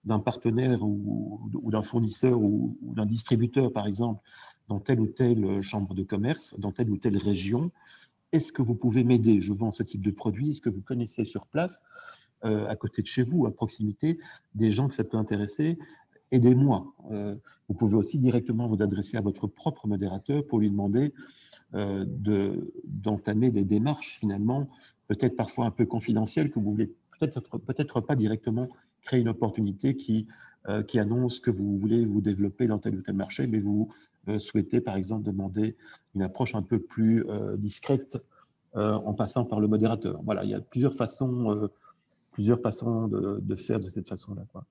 d'un partenaire ou d'un fournisseur ou d'un distributeur, par exemple, dans telle ou telle chambre de commerce, dans telle ou telle région. Est-ce que vous pouvez m'aider? Je vends ce type de produit. Est-ce que vous connaissez sur place, à côté de chez vous, à proximité, des gens que ça peut intéresser? Aidez-moi. Vous pouvez aussi directement vous adresser à votre propre modérateur pour lui demander d'entamer des démarches finalement, peut-être parfois un peu confidentielles, que vous voulez peut-être pas directement créer une opportunité qui annonce que vous voulez vous développer dans tel ou tel marché, mais vous souhaitez par exemple demander une approche un peu plus discrète en passant par le modérateur. Voilà, il y a plusieurs façons de faire de cette façon-là, quoi.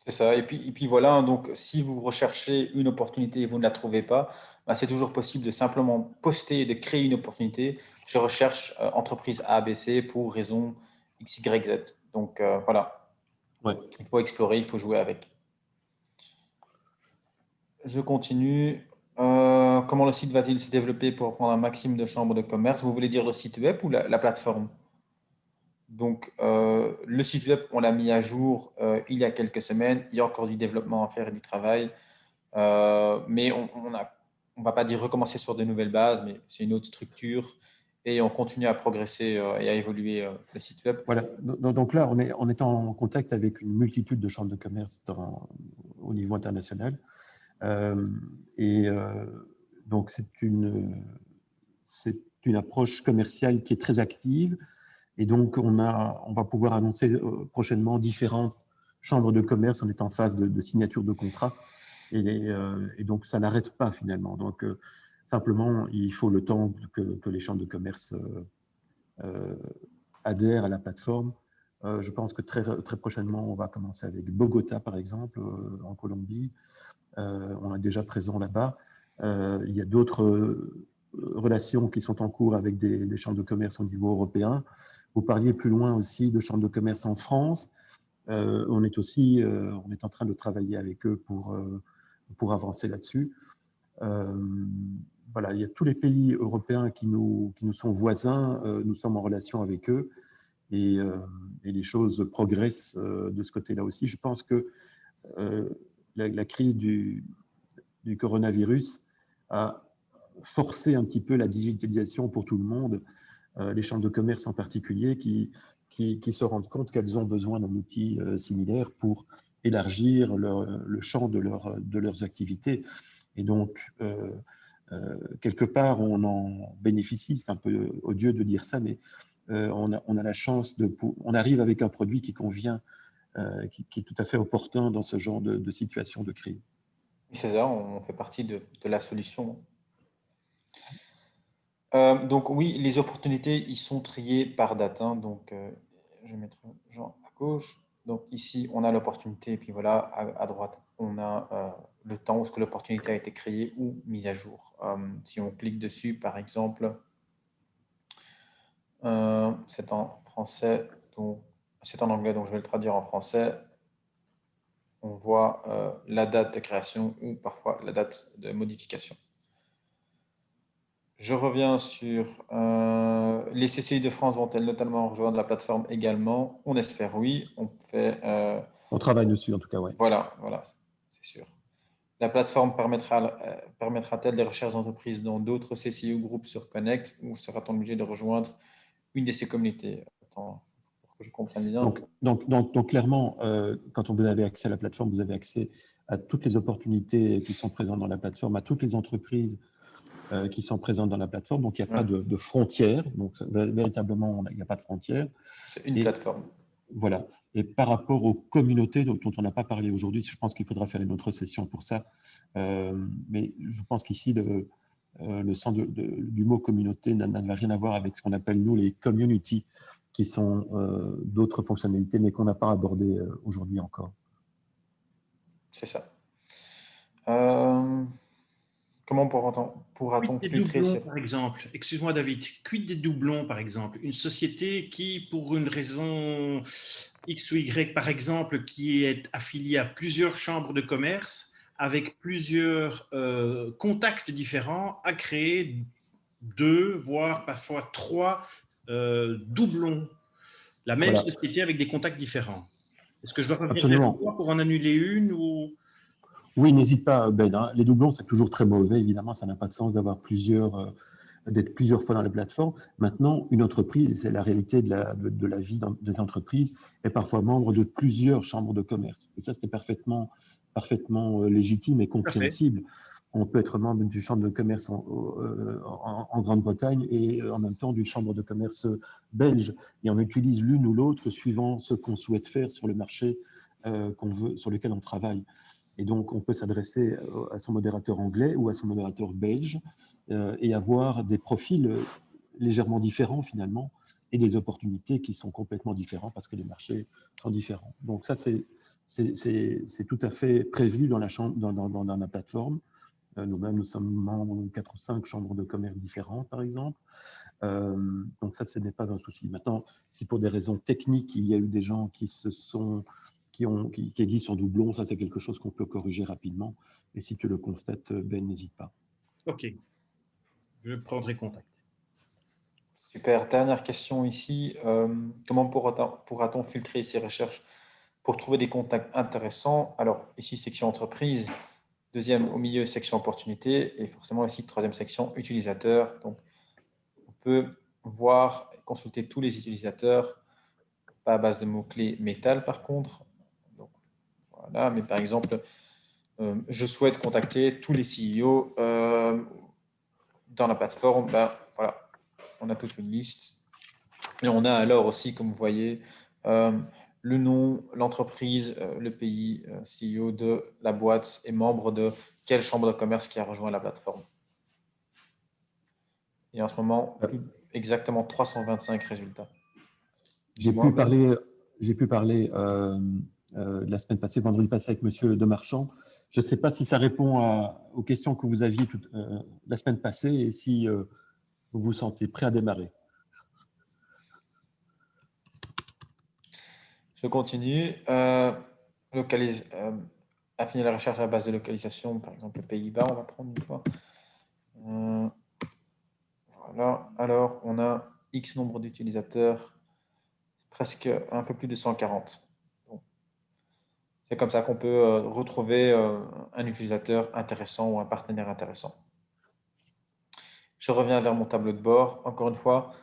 C'est ça. Et puis voilà, hein, donc si vous recherchez une opportunité et vous ne la trouvez pas, bah, c'est toujours possible de simplement poster et de créer une opportunité. Je recherche entreprise ABC pour raison X, Y, Z. Donc voilà, Ouais. il faut explorer, il faut jouer avec. Je continue. Comment le site va-t-il se développer pour prendre un maximum de chambres de commerce? Vous voulez dire le site web ou la plateforme? Donc, le site web, on l'a mis à jour il y a quelques semaines. Il y a encore du développement à faire et du travail. Mais on va pas dire recommencer sur de nouvelles bases, mais c'est une autre structure. Et on continue à progresser et à évoluer le site web. Voilà. Donc là, on est en contact avec une multitude de chambres de commerce au niveau international. Et donc, c'est une approche commerciale qui est très active. Et donc, on va pouvoir annoncer prochainement différentes chambres de commerce. On est en phase de signature de contrat. Et donc, ça n'arrête pas finalement. Donc, simplement, il faut le temps que les chambres de commerce adhèrent à la plateforme. Je pense que très prochainement, on va commencer avec Bogota, par exemple, en Colombie. On est déjà présent là-bas. Il y a d'autres relations qui sont en cours avec des chambres de commerce au niveau européen. Vous parliez plus loin aussi de chambres de commerce en France. On est en train de travailler avec eux pour avancer là-dessus. Voilà, il y a tous les pays européens qui nous sont voisins. Nous sommes en relation avec eux et les choses progressent de ce côté-là aussi. Je pense que la crise du coronavirus a forcé un petit peu la digitalisation pour tout le monde, les chambres de commerce en particulier, qui se rendent compte qu'elles ont besoin d'un outil similaire pour élargir le champ de leurs activités. Et donc, quelque part, on en bénéficie, c'est un peu odieux de dire ça, mais on a la chance on arrive avec un produit qui convient, qui est tout à fait opportun dans ce genre de situation de crise. C'est ça, on fait partie de la solution. Donc oui, les opportunités, ils sont triées par date, hein. Donc, je vais mettre Jean à gauche. Donc ici, on a l'opportunité, et puis voilà, à droite, on a le temps où l'opportunité a été créée ou mise à jour. Si on clique dessus, par exemple, c'est en français, donc c'est en anglais, donc je vais le traduire en français. On voit la date de création ou parfois la date de modification. Je reviens sur les CCI de France vont-elles notamment rejoindre la plateforme également? On espère oui. On fait. On travaille dessus en tout cas, oui. Voilà, c'est sûr. La plateforme permettra-t-elle des recherches d'entreprises dans d'autres CCI ou groupes sur Connect ou sera-t-on obligé de rejoindre une de ces communautés? Attends, pour que je comprenne bien. Donc clairement, quand vous avez accès à la plateforme, vous avez accès à toutes les opportunités qui sont présentes dans la plateforme, à toutes les entreprises qui sont présentes dans la plateforme. Donc il n'y a pas de frontières. Donc véritablement, il n'y a pas de frontières. C'est une plateforme. Voilà. Et par rapport aux communautés dont on n'a pas parlé aujourd'hui, je pense qu'il faudra faire une autre session pour ça. Mais je pense qu'ici, le sens du mot communauté n'a rien à voir avec ce qu'on appelle, nous, les communities, qui sont d'autres fonctionnalités, mais qu'on n'a pas abordées aujourd'hui encore. C'est ça. Comment pourra-t-on filtrer ces... Par exemple, excuse-moi David, quid des doublons par exemple? Une société qui, pour une raison X ou Y par exemple, qui est affiliée à plusieurs chambres de commerce, avec plusieurs contacts différents, a créé 2, voire parfois 3 doublons. La même société avec des contacts différents. Est-ce que je dois revenir vers toi pour en annuler une ou... Oui, n'hésite pas, Ben. Hein. Les doublons, c'est toujours très mauvais. Évidemment, ça n'a pas de sens d'avoir d'être plusieurs fois dans la plateforme. Maintenant, une entreprise, c'est la réalité de la vie des entreprises, est parfois membre de plusieurs chambres de commerce. Et ça, c'est parfaitement légitime et compréhensible. On peut être membre d'une chambre de commerce en Grande-Bretagne et en même temps d'une chambre de commerce belge. Et on utilise l'une ou l'autre suivant ce qu'on souhaite faire sur le marché sur lequel on travaille. Et donc, on peut s'adresser à son modérateur anglais ou à son modérateur belge et avoir des profils légèrement différents finalement et des opportunités qui sont complètement différentes parce que les marchés sont différents. Donc ça, c'est tout à fait prévu dans la plateforme. Nous-mêmes, nous sommes membres de 4 ou 5 chambres de commerce différentes, par exemple. Donc ça, ce n'est pas un souci. Maintenant, si pour des raisons techniques, il y a eu des gens qui existent en doublon, ça c'est quelque chose qu'on peut corriger rapidement. Et si tu le constates, Ben, n'hésite pas. Ok, je prendrai contact. Super. Dernière question ici. Comment pourra-t-on filtrer ces recherches pour trouver des contacts intéressants? Alors ici, section entreprise. Deuxième, au milieu, section opportunité. Et forcément ici, troisième section, utilisateur. Donc, on peut voir et consulter tous les utilisateurs, pas à base de mots-clés métal par contre. Donc, voilà. Mais par exemple, je souhaite contacter tous les CEO dans la plateforme. Ben, voilà, on a toute une liste. Et on a alors aussi, comme vous voyez, le nom, l'entreprise, le pays, CEO de la boîte et membre de quelle chambre de commerce qui a rejoint la plateforme. Et en ce moment, exactement 325 résultats. J'ai pu parler la semaine passée, vendredi passé, avec Monsieur Demarchand. Je ne sais pas si ça répond aux questions que vous aviez la semaine passée et si vous vous sentez prêt à démarrer. Je continue. Affiner la recherche à la base de localisation, par exemple les Pays-Bas, on va prendre une fois. Voilà. Alors, on a X nombre d'utilisateurs, presque un peu plus de 140. Bon. C'est comme ça qu'on peut retrouver un utilisateur intéressant ou un partenaire intéressant. Je reviens vers mon tableau de bord. Encore une fois,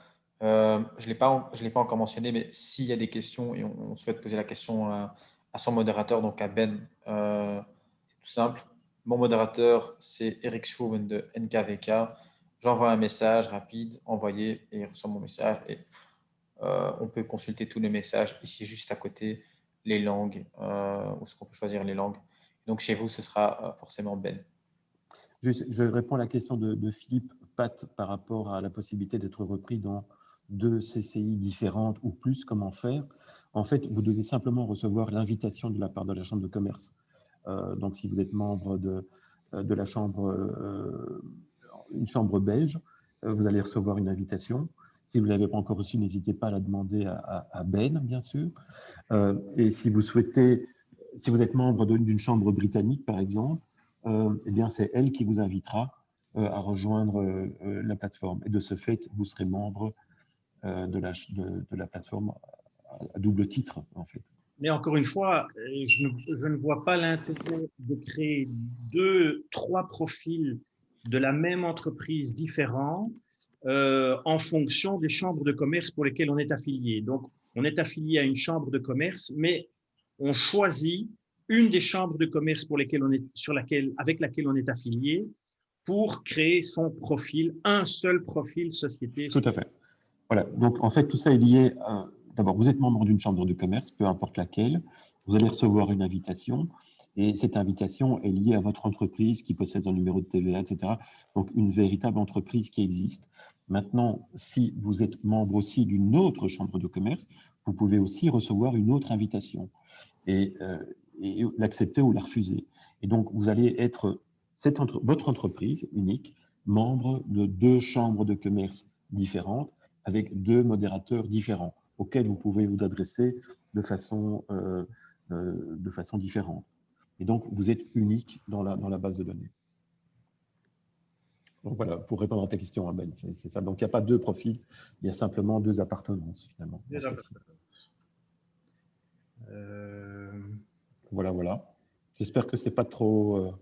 je ne l'ai pas encore mentionné, mais s'il y a des questions et on souhaite poser la question à son modérateur, donc à Ben, c'est tout simple. Mon modérateur, c'est Eric Schwoven de NKVK. J'envoie un message rapide, envoyé, et il reçoit mon message. Et on peut consulter tous les messages ici, juste à côté, les langues, où est-ce qu'on peut choisir les langues. Donc chez vous, ce sera forcément Ben. Je réponds à la question de Philippe pattes par rapport à la possibilité d'être repris dans 2 CCI différentes ou plus, comment faire? En fait, vous devez simplement recevoir l'invitation de la part de la Chambre de commerce. Donc, si vous êtes membre de la chambre, une chambre belge, vous allez recevoir une invitation. Si vous ne l'avez pas encore reçue, n'hésitez pas à la demander à Ben, bien sûr. Et si vous souhaitez, si vous êtes membre d'une chambre britannique, par exemple, eh bien, c'est elle qui vous invitera à rejoindre la plateforme. Et de ce fait, vous serez membre de la plateforme à double titre, en fait. Mais encore une fois, je ne vois pas l'intérêt de créer 2, 3 profils de la même entreprise différents en fonction des chambres de commerce pour lesquelles on est affilié. Donc, on est affilié à une chambre de commerce, mais on choisit une des chambres de commerce pour lesquelles on est, avec laquelle on est affilié pour créer son profil, un seul profil société. Tout à fait. Voilà. Donc, en fait, tout ça est lié à… D'abord, vous êtes membre d'une chambre de commerce, peu importe laquelle. Vous allez recevoir une invitation et cette invitation est liée à votre entreprise qui possède un numéro de TVA, etc. Donc, une véritable entreprise qui existe. Maintenant, si vous êtes membre aussi d'une autre chambre de commerce, vous pouvez aussi recevoir une autre invitation et l'accepter ou la refuser. Et donc, vous allez être votre entreprise unique, membre de 2 chambres de commerce différentes avec 2 modérateurs différents auxquels vous pouvez vous adresser de façon différente. Et donc, vous êtes unique dans la base de données. Donc voilà, pour répondre à ta question, Ben, c'est ça. Donc, il n'y a pas 2 profils, il y a simplement 2 appartenances, finalement. Voilà, voilà. J'espère que ce n'est pas trop…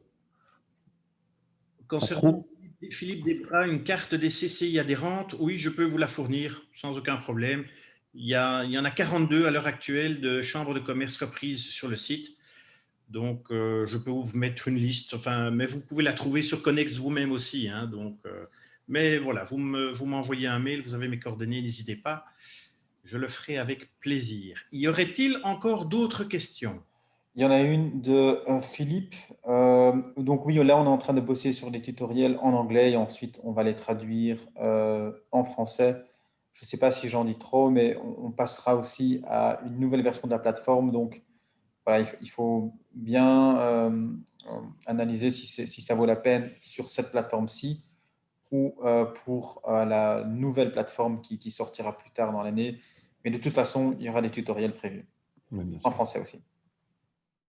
Concernant Philippe Desbras, une carte des CCI adhérentes, oui, je peux vous la fournir sans aucun problème. Il y en a 42 à l'heure actuelle de chambres de commerce reprises sur le site. Donc, je peux vous mettre une liste, enfin, mais vous pouvez la trouver sur Connex vous-même aussi. Hein, donc, mais voilà, vous m'envoyez un mail, vous avez mes coordonnées, n'hésitez pas. Je le ferai avec plaisir. Y aurait-il encore d'autres questions? Il y en a une de Philippe. Donc oui, là, on est en train de bosser sur des tutoriels en anglais et ensuite, on va les traduire en français. Je ne sais pas si j'en dis trop, mais on passera aussi à une nouvelle version de la plateforme. Donc, voilà, il faut bien analyser si ça vaut la peine sur cette plateforme-ci ou pour la nouvelle plateforme qui sortira plus tard dans l'année. Mais de toute façon, il y aura des tutoriels prévus, en français aussi.